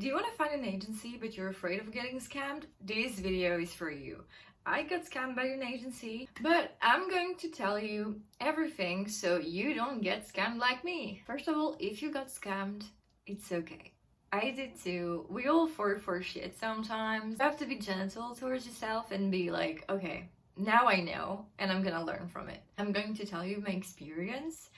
Do you want to find an agency but you're afraid of getting scammed? This video is for you. I got scammed by an agency, but I'm going to tell you everything so you don't get scammed like me. First of all, if you got scammed, it's okay. I did too. We all fall for shit sometimes. You have to be gentle towards yourself and be like, okay, now I know and I'm gonna learn from it. I'm going to tell you my experience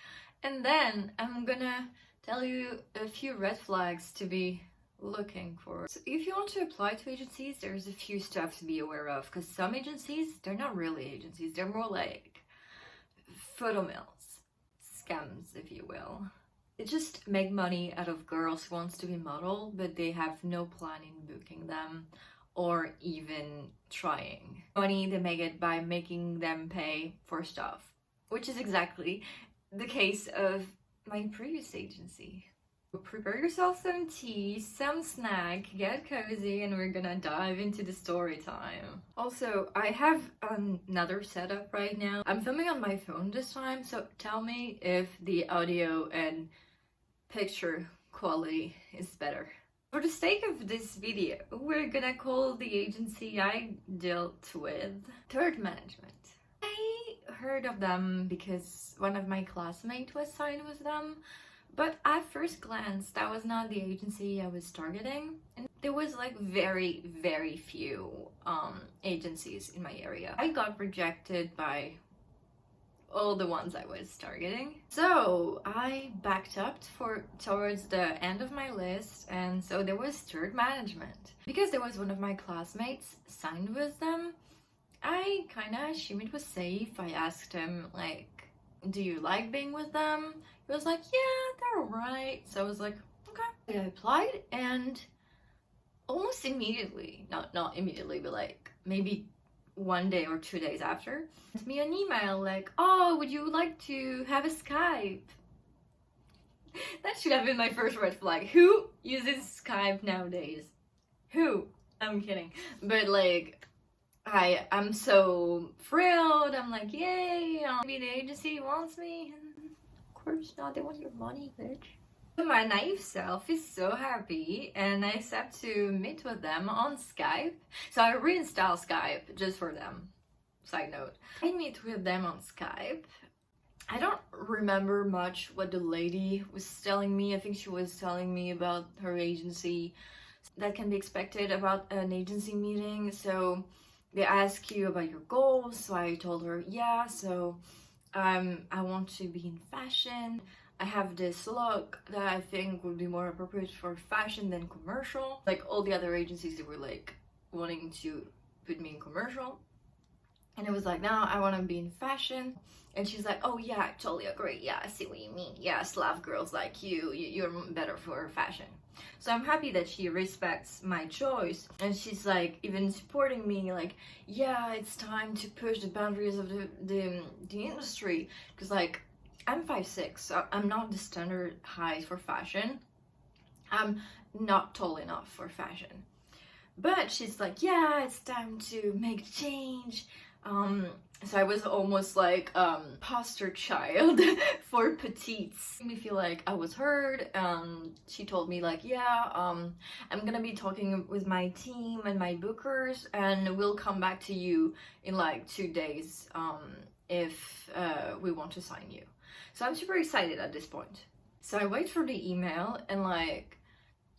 and then I'm gonna tell you a few red flags to be looking for. So if you want to apply to agencies, there's a few stuff to be aware of, because some agencies, they're not really agencies, they're more like photo mills, scams if you will. They just make money out of girls who wants to be model, but they have no plan in booking them or even trying. Money they make it by making them pay for stuff, which is exactly the case of my previous agency. Prepare yourself some tea, some snack, get cozy, and we're gonna dive into the story time. Also, I have another setup right now. I'm filming on my phone this time, so tell me if the audio and picture quality is better. For the sake of this video, we're gonna call the agency I dealt with Third Management. I heard of them because one of my classmates was signed with them. But at first glance, that was not the agency I was targeting. And there was like very, very few agencies in my area. I got rejected by all the ones I was targeting. So I backed up towards the end of my list, and so there was Third Management. Because there was one of my classmates signed with them, I kinda assumed it was safe. I asked him like, do you like being with them? He was like, yeah, they're alright. So I was like, okay. I applied, and almost immediately, not immediately, but like maybe 1 day or 2 days after, sent me an email like, oh, would you like to have a Skype? That should have been my first red flag. Who uses Skype nowadays? Who? I'm kidding. But like, I'm so thrilled. I'm like, yay, maybe the agency wants me. Of course not, they want your money, bitch. My naive self is so happy and I accept to meet with them on Skype. So I reinstall Skype just for them. Side note. I meet with them on Skype. I don't remember much what the lady was telling me. I think she was telling me about her agency. That can be expected about an agency meeting. So they ask you about your goals, so I told her, yeah, so I want to be in fashion. I have this look that I think would be more appropriate for fashion than commercial. Like all the other agencies, they were like wanting to put me in commercial. And it was like, no, I want to be in fashion. And she's like, oh yeah, I totally agree. Yeah, I see what you mean. Yeah, Slav girls like you're better for fashion. So I'm happy that she respects my choice. And she's like even supporting me, like, yeah, it's time to push the boundaries of the industry. Because like, I'm 5'6", so I'm not the standard height for fashion. I'm not tall enough for fashion. But she's like, yeah, it's time to make change. So I was almost like poster child for petites. Made me feel like I was heard. She told me like, yeah, I'm gonna be talking with my team and my bookers, and we'll come back to you in like 2 days if we want to sign you. So I'm super excited at this point. So I wait for the email, and like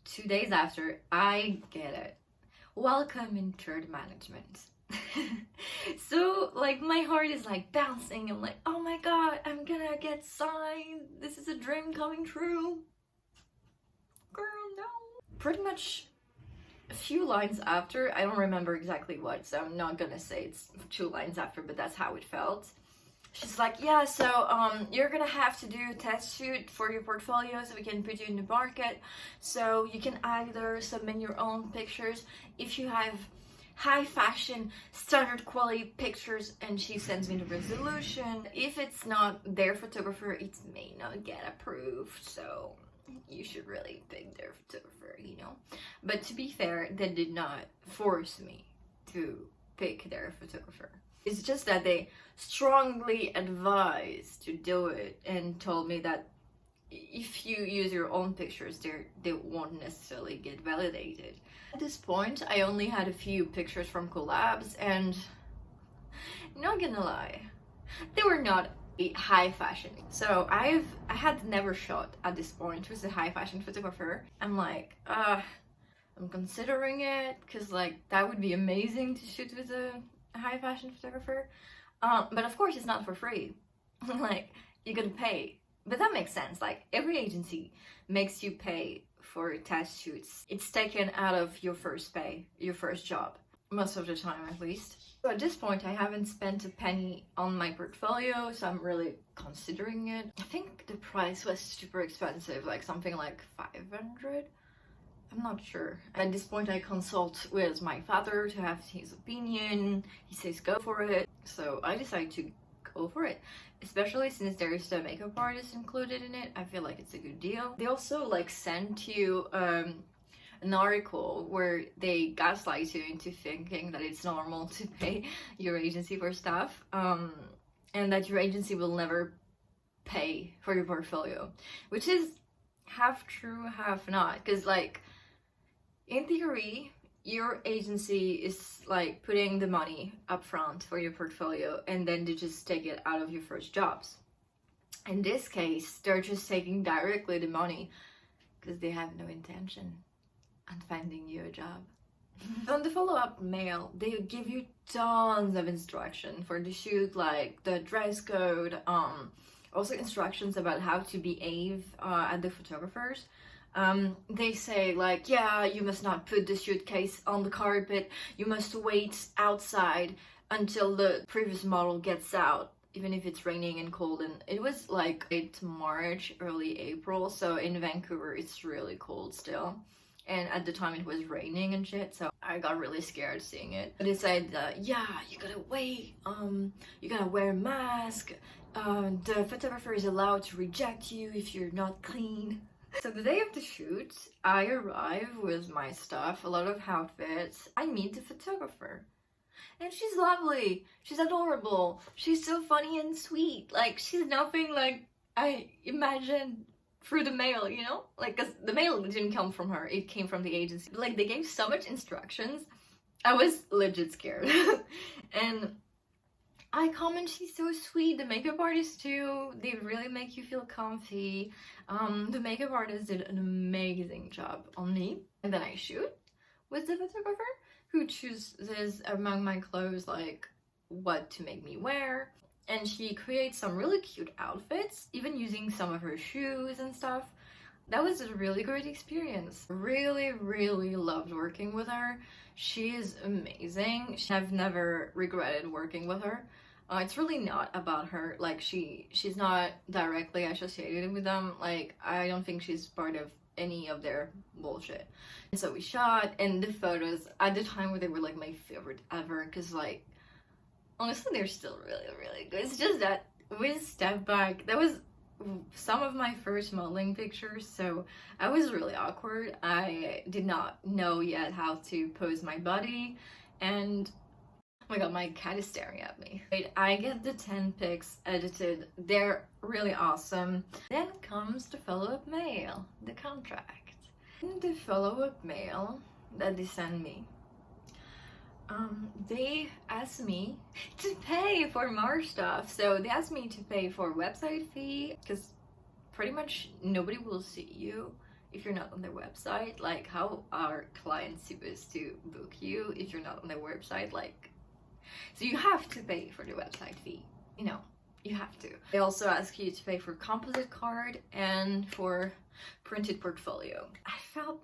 2 days after, I get it. Welcome in Third Management. So like my heart is like bouncing. I'm like, oh my god, I'm gonna get signed. This is a dream coming true. Girl, no. Pretty much a few lines after, I don't remember exactly what, so I'm not gonna say it's 2 lines after, but that's how it felt. She's like, yeah, so you're gonna have to do a test shoot for your portfolio so we can put you in the market. So you can either submit your own pictures if you have high fashion standard quality pictures, and she sends me the resolution. If it's not their photographer, it may not get approved, so you should really pick their photographer, you know. But to be fair, they did not force me to pick their photographer. It's just that they strongly advised to do it and told me that if you use your own pictures, they won't necessarily get validated. At this point, I only had a few pictures from collabs, and not gonna lie, they were not a high fashion. So I had never shot at this point with a high fashion photographer. I'm like, I'm considering it, because like that would be amazing to shoot with a high fashion photographer. But of course it's not for free. Like, you gotta pay. But that makes sense. Like, every agency makes you pay for test shoots. It's taken out of your first pay, your first job, most of the time at least. So at this point, I haven't spent a penny on my portfolio, so I'm really considering it. I think the price was super expensive, like something like 500. I'm not sure. At this point, I consult with my father to have his opinion. He says go for it. So I decided to go for it, especially since there is the makeup artist included in it. I feel like it's a good deal. They also like sent you an article where they gaslight you into thinking that it's normal to pay your agency for stuff, and that your agency will never pay for your portfolio, which is half true, half not. Because like, in theory, your agency is like putting the money up front for your portfolio, and then they just take it out of your first jobs. In this case, they're just taking directly the money because they have no intention on finding you a job. On the follow-up mail, they give you tons of instruction for the shoot, like the dress code, also instructions about how to behave at the photographers. They say like, yeah, you must not put the suitcase on the carpet, you must wait outside until the previous model gets out, even if it's raining and cold. And it was like late March, early April, so in Vancouver it's really cold still, and at the time it was raining and shit, so I got really scared seeing it. But it said, yeah, you gotta wait, you gotta wear a mask, the photographer is allowed to reject you if you're not clean. So the day of the shoot, I arrive with my stuff, a lot of outfits. I meet the photographer, and she's lovely, she's adorable, she's so funny and sweet. Like, she's nothing like I imagined through the mail, you know? Like, cause the mail didn't come from her, it came from the agency. Like, they gave so much instructions, I was legit scared. And I come and she's so sweet. The makeup artist too, they really make you feel comfy. The makeup artist did an amazing job on me. And then I shoot with the photographer, who chooses among my clothes like what to make me wear. And she creates some really cute outfits, even using some of her shoes and stuff. That was a really great experience. Really, really loved working with her. She is amazing. I've never regretted working with her. It's really not about her. Like, she's not directly associated with them. Like, I don't think she's part of any of their bullshit. And so we shot, and the photos at the time, they were like my favorite ever, because like, honestly, they're still really, really good. It's just that with Step Back, that was some of my first modeling pictures, so I was really awkward. I did not know yet how to pose my body, and oh my god, my cat is staring at me. Wait, I get the 10 pics edited. They're really awesome. Then comes the follow-up mail, the contract. In the follow-up mail that they send me, they asked me to pay for more stuff. So they asked me to pay for website fee, because pretty much nobody will see you if you're not on their website. Like, how are clients supposed to book you if you're not on their website? Like, so you have to pay for the website fee, you know, you have to. They also ask you to pay for composite card and for printed portfolio. I felt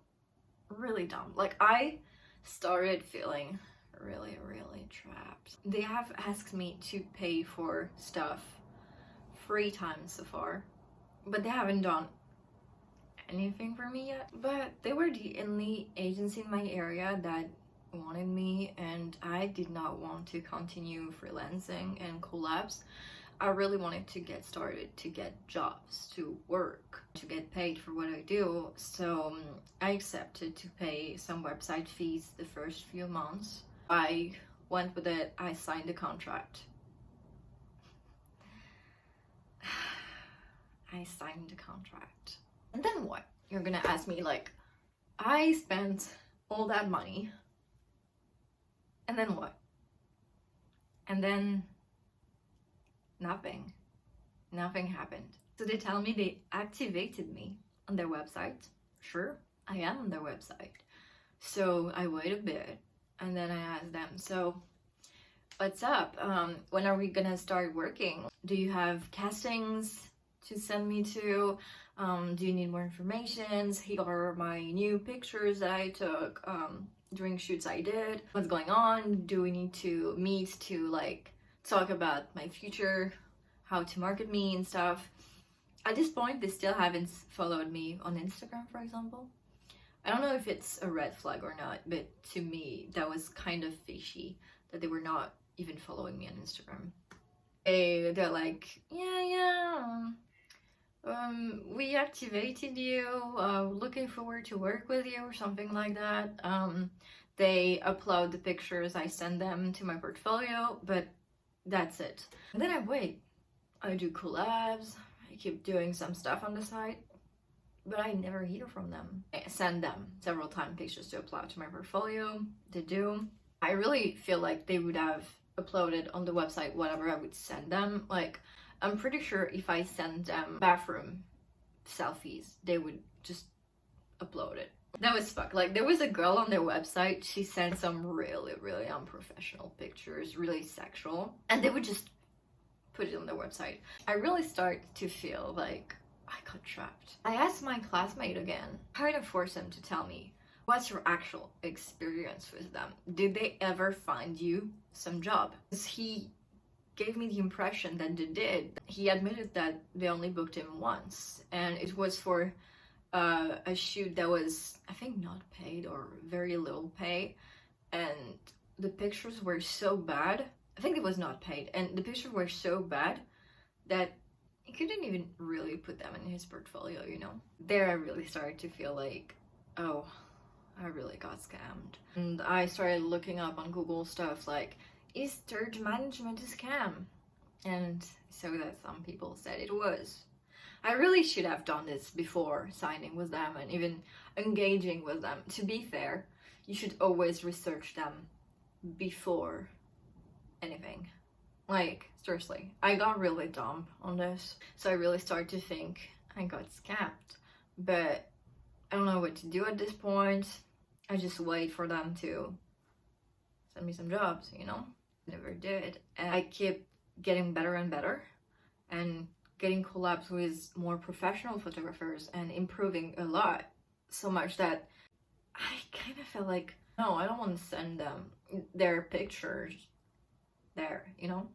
really dumb. Like, I started feeling really, really trapped. They have asked me to pay for stuff 3 times so far, but they haven't done anything for me yet. But they were the only agency in my area that wanted me, and I did not want to continue freelancing and collabs. I really wanted to get started, to get jobs, to work, to get paid for what I do. So I accepted to pay some website fees the first few months. I went with it. I signed the contract. I signed the contract. And then what? You're gonna ask me, like, I spent all that money, and then what? And then nothing. Nothing happened. So they tell me they activated me on their website. Sure, I am on their website. So I wait a bit, and then I ask them, so what's up? When are we gonna start working? Do you have castings to send me to? Do you need more information? Here are my new pictures that I took during shoots I did. What's going on? Do we need to meet to like talk about my future, how to market me and stuff? At this point, they still haven't followed me on Instagram, for example. I don't know if it's a red flag or not, but to me, that was kind of fishy that they were not even following me on Instagram. They're like, we activated you, looking forward to work with you, or something like that. They upload the pictures, I send them to my portfolio, but that's it. And then I wait. I do collabs, I keep doing some stuff on the side, but I never hear from them. I send them several times pictures to upload to my portfolio. They do. I really feel like they would have uploaded on the website whatever I would send them. Like, I'm pretty sure if I send them bathroom selfies, they would just upload it. That was fuck. Like, there was a girl on their website, she sent some really, really unprofessional pictures, really sexual, and they would just put it on their website. I really start to feel like I got trapped. I asked my classmate again, kind of forced him to tell me, what's your actual experience with them? Did they ever find you some job? Because he gave me the impression that they did. He admitted that they only booked him once, and it was for a shoot that was, I think, not paid or very little pay, and the pictures were so bad. I think it was not paid, and the pictures were so bad that he couldn't even really put them in his portfolio, you know? There I really started to feel like, oh, I really got scammed. And I started looking up on Google stuff like, is stage management a scam? And so that some people said it was. I really should have done this before signing with them and even engaging with them. To be fair, you should always research them before anything. Like, seriously, I got really dumb on this. So I really started to think I got scammed. But I don't know what to do at this point. I just wait for them to send me some jobs, you know? Never did. And I keep getting better and better and getting collabs with more professional photographers and improving a lot. So much that I kind of felt like, no, I don't want to send them their pictures there, you know?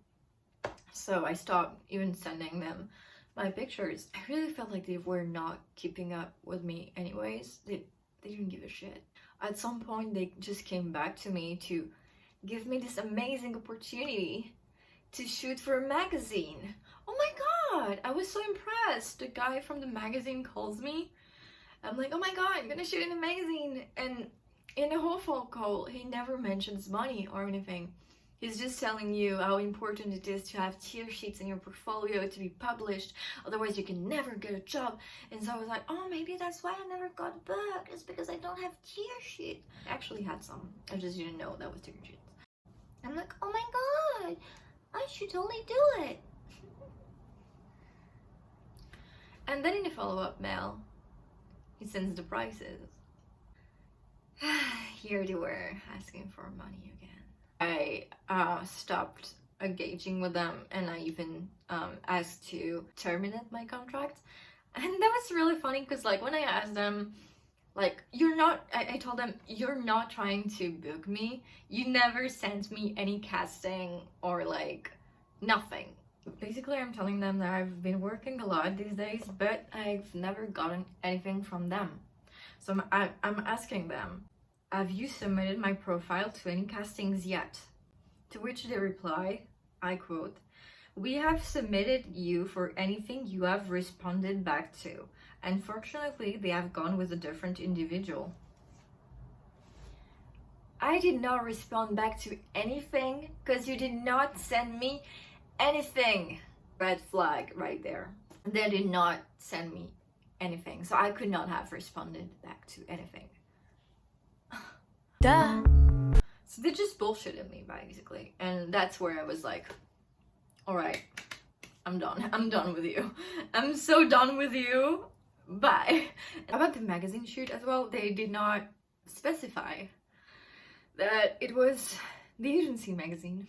So I stopped even sending them my pictures. I really felt like they were not keeping up with me anyways. They didn't give a shit. At some point, they just came back to me to give me this amazing opportunity to shoot for a magazine. Oh my god, I was so impressed. The guy from the magazine calls me. I'm like, oh my god, I'm gonna shoot in a magazine. And in the whole phone call, he never mentions money or anything. He's just telling you how important it is to have tear sheets in your portfolio to be published, otherwise you can never get a job. And so I was like, oh, maybe that's why I never got booked. It's because I don't have tear sheets. I actually had some. I just didn't know that was tear sheets. I'm like, oh my god, I should totally do it. And then in the follow-up mail, he sends the prices. Here they were asking for money again. I stopped engaging with them, and I even asked to terminate my contract. And that was really funny because, like, when I asked them, like, I told them, you're not trying to book me. You never sent me any casting or, like, nothing. Basically, I'm telling them that I've been working a lot these days, but I've never gotten anything from them. So I'm asking them, have you submitted my profile to any castings yet? To which they reply, I quote, we have submitted you for anything you have responded back to. Unfortunately, they have gone with a different individual. I did not respond back to anything because you did not send me anything. Red flag right there. They did not send me anything, so I could not have responded back to anything. Duh. So they just bullshitted me basically, and that's where I was like, all right, I'm done with you. I'm so done with you. Bye. About the magazine shoot as well, they did not specify that it was the agency magazine.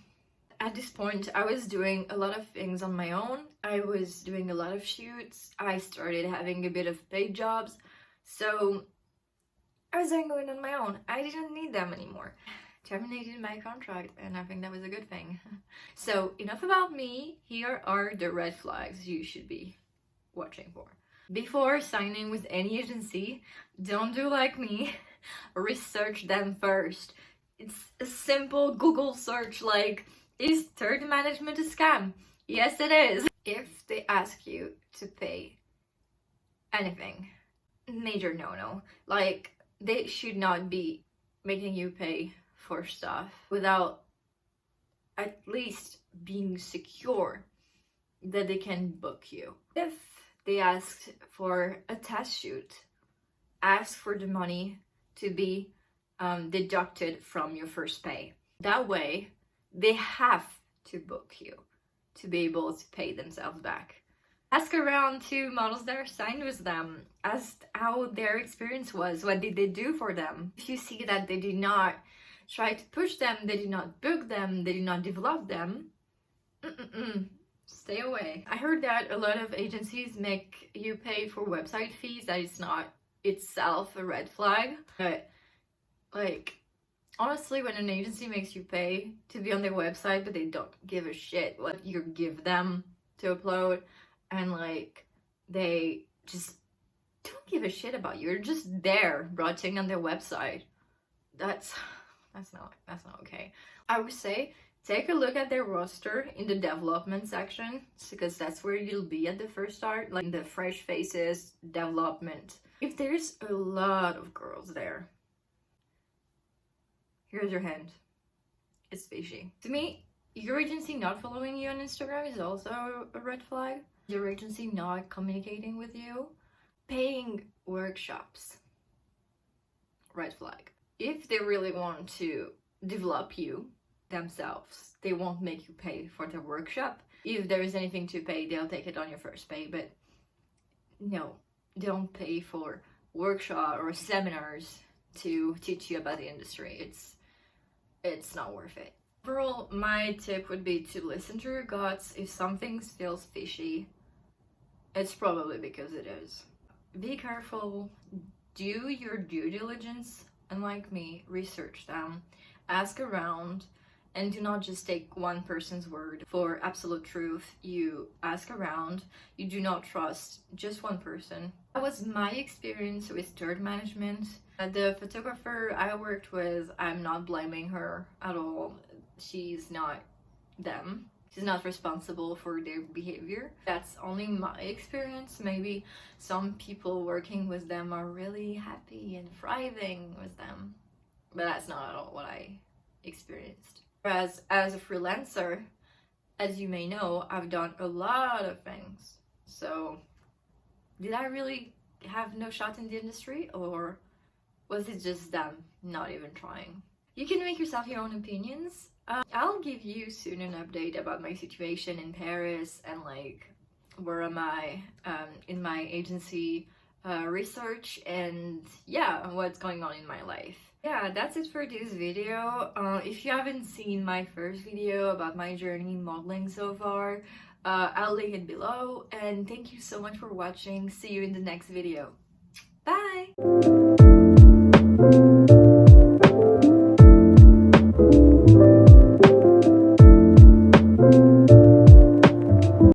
At this point, I was doing a lot of things on my own. I was doing a lot of shoots. I started having a bit of paid jobs. So I was doing it on my own. I didn't need them anymore. Terminated my contract, and I think that was a good thing. So enough about me. Here are the red flags you should be watching for. Before signing with any agency, don't do like me. Research them first. It's a simple Google search like, is third management a scam? Yes, it is. If they ask you to pay anything, major no-no. Like, they should not be making you pay for stuff without at least being secure that they can book you. If they asked for a test shoot, ask for the money to be deducted from your first pay. That way, they have to book you to be able to pay themselves back. Ask around to models that are signed with them. Ask how their experience was. What did they do for them? If you see that they did not try to push them, they did not book them, they did not develop them, stay away. I heard that a lot of agencies make you pay for website fees. That is not itself a red flag. But like, honestly, when an agency makes you pay to be on their website, but they don't give a shit what you give them to upload, and like, they just don't give a shit about you. You're just there rotting on their website. That's not okay. I would say take a look at their roster in the development section, because that's where you'll be at the first start, like the fresh faces development. If there's a lot of girls there, here's your hint. It's fishy. To me, your agency not following you on Instagram is also a red flag. Your agency not communicating with you. Paying workshops. Red flag. If they really want to develop you themselves, they won't make you pay for the workshop. If there is anything to pay, they'll take it on your first pay. But no, don't pay for workshop or seminars to teach you about the industry. It's not worth it. Overall, my tip would be to listen to your guts. If something feels fishy, it's probably because it is. Be careful, do your due diligence, unlike me, research them, ask around, and do not just take one person's word for absolute truth. You ask around, you do not trust just one person. That was my experience with third management. The photographer I worked with, I'm not blaming her at all. She's not them. She's not responsible for their behavior. That's only my experience. Maybe some people working with them are really happy and thriving with them, but that's not at all what I experienced. Whereas as a freelancer, as you may know, I've done a lot of things. So did I really have no shot in the industry, or was it just them not even trying? You can make yourself your own opinions. I'll give you soon an update about my situation in Paris and like where am I in my agency research, and yeah, what's going on in my life. Yeah, that's it for this video. If you haven't seen my first video about my journey in modeling so far, I'll link it below, and thank you so much for watching. See you in the next video. Bye!